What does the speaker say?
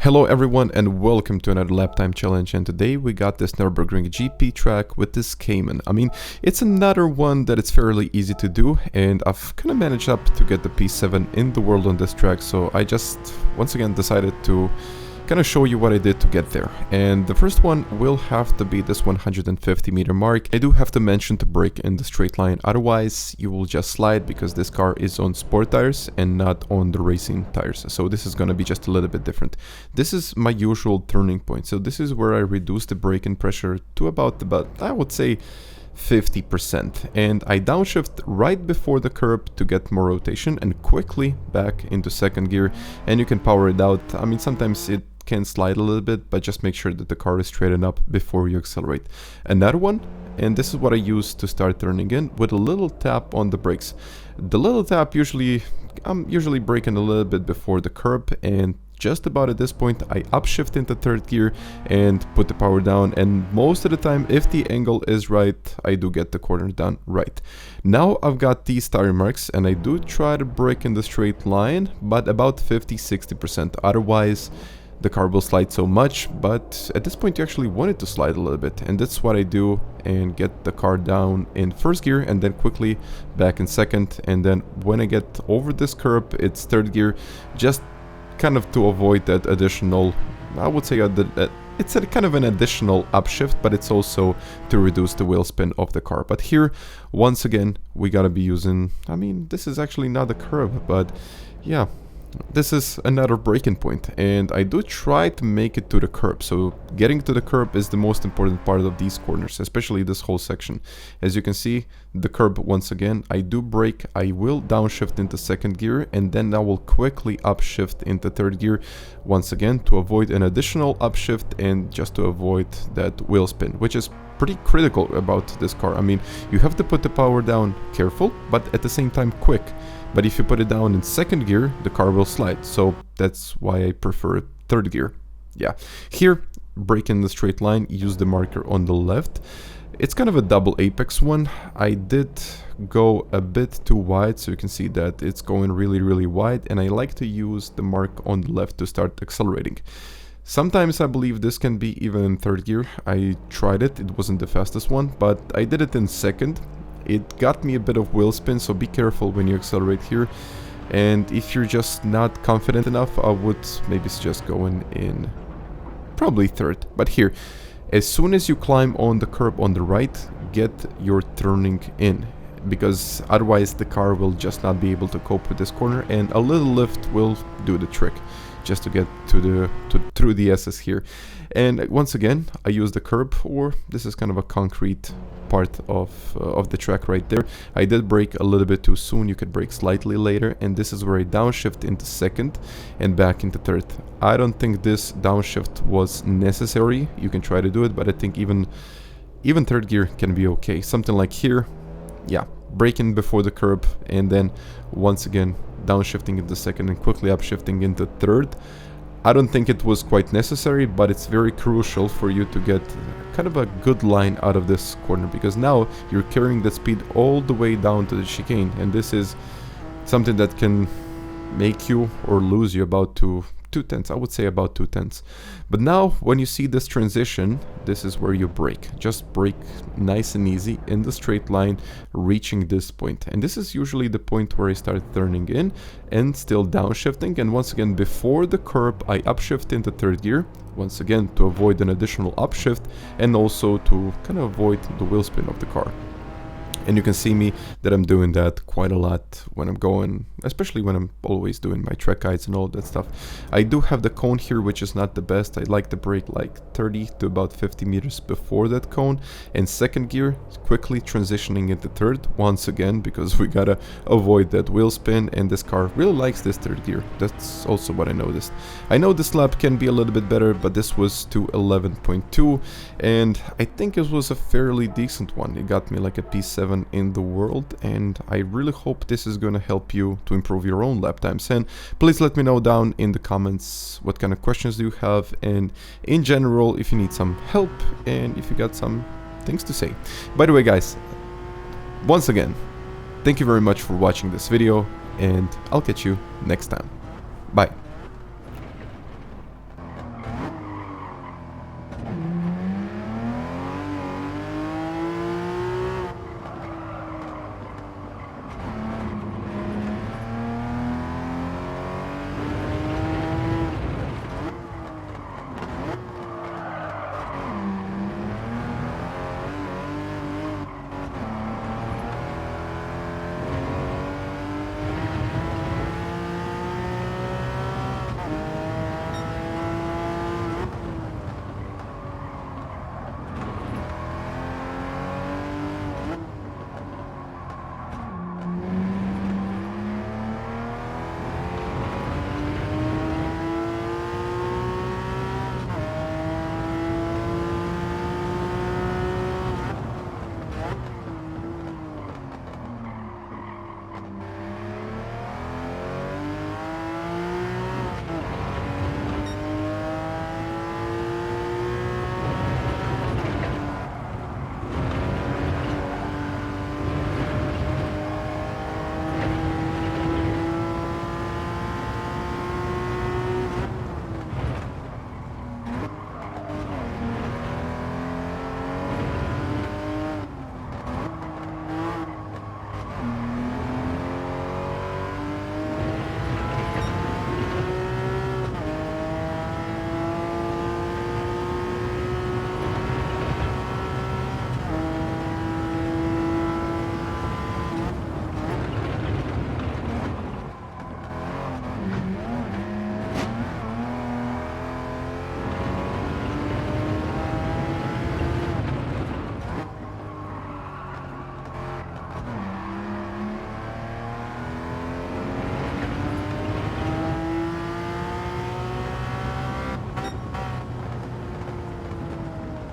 Hello everyone and welcome to another lap time challenge, and today we got this Nürburgring GP track with this Cayman. I mean, it's another one that it's fairly easy to do, and I've kind of managed up to get the P7 in the world on this track, so I just once again decided to kind of show you what I did to get there. And the first one will have to be this 150 meter mark. I do have to mention to brake in the straight line, otherwise you will just slide because this car is on sport tires and not on the racing tires. So this is going to be just a little bit different. This is my usual turning point. So this is where I reduce the braking pressure to about I would say 50%, and I downshift right before the curb to get more rotation and quickly back into second gear, and you can power it out. I mean, sometimes it can slide a little bit, but just make sure that the car is straightened up before you accelerate. Another one, and this is what I use to start turning in, with a little tap on the brakes. The little tap I'm usually braking a little bit before the curb, and just about at this point I upshift into third gear and put the power down, and most of the time, if the angle is right, I do get the corner done right. Now I've got these tire marks and I do try to brake in the straight line, but about 50-60%, otherwise the car will slide so much. But at this point you actually want it to slide a little bit, and that's what I do, and get the car down in first gear and then quickly back in second, and then when I get over this curb it's third gear, just kind of to avoid that additional, I would say it's a kind of an additional upshift, but it's also to reduce the wheel spin of the car. But here once again we gotta be using, I mean, this is actually not a curb, but yeah, this is another braking point, and I do try to make it to the curb. So getting to the curb is the most important part of these corners, especially this whole section. As you can see, the curb, once again, I do brake, I will downshift into second gear, and then I will quickly upshift into third gear, once again to avoid an additional upshift and just to avoid that wheel spin, which is pretty critical about this car. I mean, you have to put the power down careful, but at the same time quick. But if you put it down in second gear, the car will slide. So that's why I prefer third gear. Yeah, here, brake in the straight line, use the marker on the left. It's kind of a double apex one. I did go a bit too wide, so you can see that it's going really wide, and I like to use the mark on the left to start accelerating. Sometimes I believe this can be even in third gear. I tried it, it wasn't the fastest one, but I did it in second. It got me a bit of wheel spin, so be careful when you accelerate here. And if you're just not confident enough, I would maybe suggest going in probably third. But here, as soon as you climb on the curb on the right, get your turning in, because otherwise the car will just not be able to cope with this corner, and a little lift will do the trick just to get through the SS here. And once again, I use the curb, or this is kind of a concrete part of the track right there. I did brake a little bit too soon. You could brake slightly later, and this is where I downshift into second and back into third. I don't think this downshift was necessary. You can try to do it, but I think even third gear can be okay. Something like here, yeah, braking before the curb, and then once again downshifting into second and quickly upshifting into third. I don't think it was quite necessary, but it's very crucial for you to get kind of a good line out of this corner, because now you're carrying that speed all the way down to the chicane, and this is something that can make you or lose you about two tenths, I would say about 2 tenths. But now when you see this transition, this is where you brake. Just brake nice and easy in the straight line, reaching this point. And this is usually the point where I start turning in and still downshifting. And once again, before the curb, I upshift into third gear, once again to avoid an additional upshift and also to kind of avoid the wheel spin of the car. And you can see me that I'm doing that quite a lot when I'm going, especially when I'm always doing my track guides and all that stuff. I do have the cone here, which is not the best. I like to brake like 30 to about 50 meters before that cone. And second gear, quickly transitioning into third, once again, because we gotta avoid that wheel spin, and this car really likes this third gear. That's also what I noticed. I know this lap can be a little bit better, but this was to 11.2, and I think it was a fairly decent one. It got me like a P7 in the world, and I really hope this is going to help you to improve your own lap times. And please let me know down in the comments what kind of questions do you have, and in general if you need some help and if you got some things to say. By the way guys, once again, thank you very much for watching this video, and I'll catch you next time. Bye.